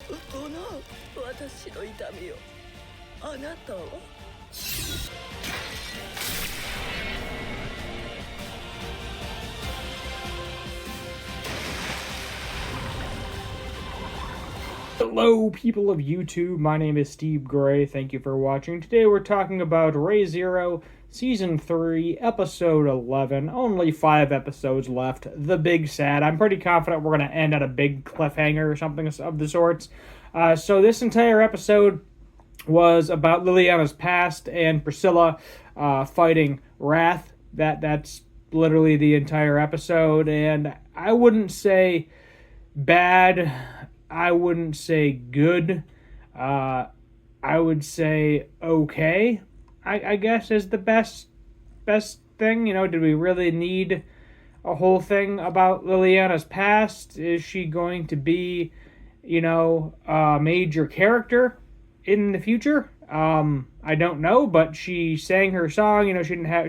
この私の痛みをあなたはHello, people of YouTube. My name is Steve Gray. Thank you for watching. Today we're talking about Re:Zero, Season 3, Episode 11. Only 5 episodes left. The Big Sad. I'm pretty confident we're going to end at a big cliffhanger or something of the sorts. So this entire episode was about Liliana's past and Priscilla fighting Wrath. That's literally the entire episode. And I wouldn't say bad. I wouldn't say good. I would say okay, I guess is the best thing. You know, did we really need a whole thing about Liliana's past? Is she going to be, a major character in the future? I don't know, but she sang her song.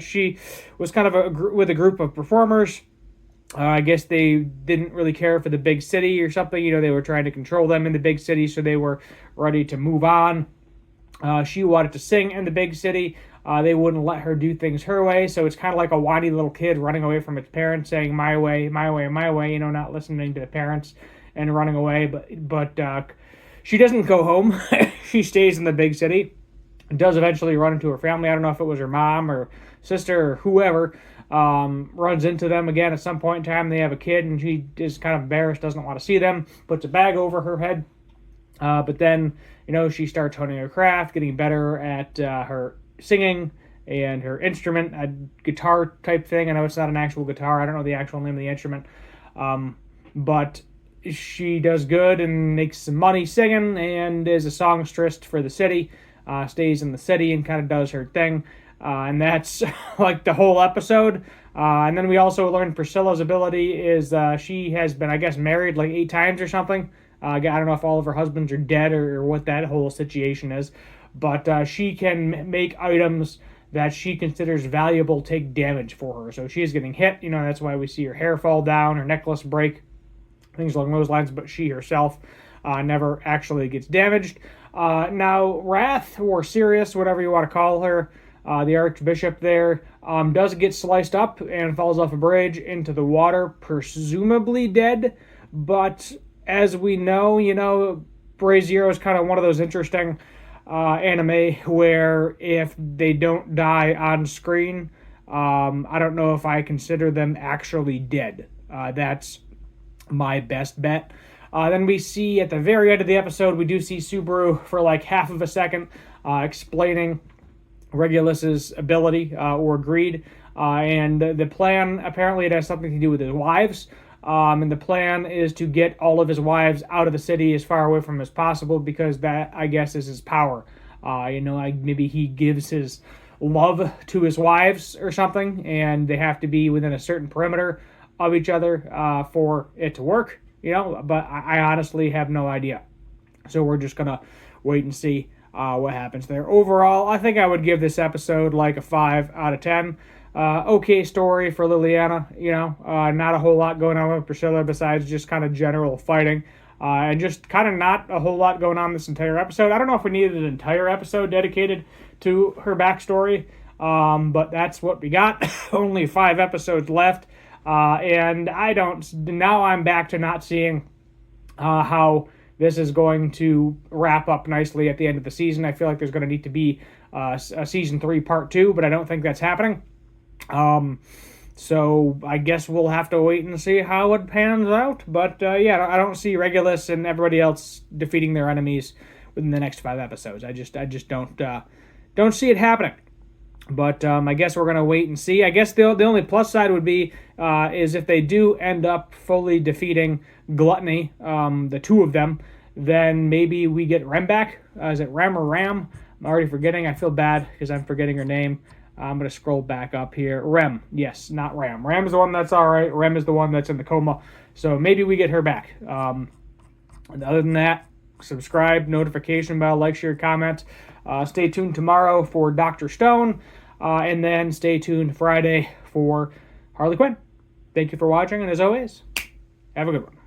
She was kind of with a group of performers. I guess they didn't really care for the big city or something. They were trying to control them in the big city, so they were ready to move on. She wanted to sing in the big city. They wouldn't let her do things her way, so it's kind of like a whiny little kid running away from its parents, saying my way, my way, my way, not listening to the parents and running away. But she doesn't go home. She stays in the big city. Does eventually run into her family. I don't know if it was her mom or sister or whoever. Runs into them again at some point in time. They have a kid, and she is kind of embarrassed, doesn't want to see them, puts a bag over her head. But then, she starts honing her craft, getting better at her singing and her instrument, a guitar type thing. I know it's not an actual guitar. I don't know the actual name of the instrument. But she does good and makes some money singing and is a songstress for the city. Stays in the city and kind of does her thing. And that's like the whole episode. And then we also learned Priscilla's ability is she has been, I guess, married like 8 times or something. I don't know if all of her husbands are dead or what that whole situation is. But she can make items that she considers valuable take damage for her. So she is getting hit. That's why we see her hair fall down, her necklace break, things along those lines. But she herself never actually gets damaged. Now, Wrath, or Sirius, whatever you want to call her, the Archbishop there, does get sliced up and falls off a bridge into the water, presumably dead. But as we know, Re:Zero is kind of one of those interesting anime where if they don't die on screen, I don't know if I consider them actually dead. That's my best bet. Then we see at the very end of the episode, we do see Subaru for like half of a second explaining Regulus's ability or greed, and the plan, apparently it has something to do with his wives, and the plan is to get all of his wives out of the city as far away from him as possible, because that, I guess, is his power. Maybe he gives his love to his wives or something, and they have to be within a certain perimeter of each other for it to work, but I honestly have no idea. So we're just gonna wait and see what happens there. Overall, I think I would give this episode like a 5 out of 10. Okay story for Liliana, not a whole lot going on with Priscilla besides just kind of general fighting. And just kind of not a whole lot going on this entire episode. I don't know if we needed an entire episode dedicated to her backstory, but that's what we got. Only 5 episodes left. And now I'm back to not seeing how this is going to wrap up nicely at the end of the season. I feel like there's going to need to be a Season 3 Part 2, but I don't think that's happening. So I guess we'll have to wait and see how it pans out. But I don't see Regulus and everybody else defeating their enemies within the next 5 episodes. I just don't see it happening. But I guess we're going to wait and see. I guess the only plus side would be is if they do end up fully defeating Gluttony, the 2 of them, then maybe we get Rem back. Is it Rem or Ram? I'm already forgetting. I feel bad because I'm forgetting her name. I'm going to scroll back up here. Rem. Yes, not Ram. Ram is the one that's all right. Rem is the one that's in the coma. So maybe we get her back. Other than that, subscribe, notification bell, like, share, comment. Stay tuned tomorrow for Dr. Stone. And then stay tuned Friday for Harley Quinn. Thank you for watching, and as always, have a good one.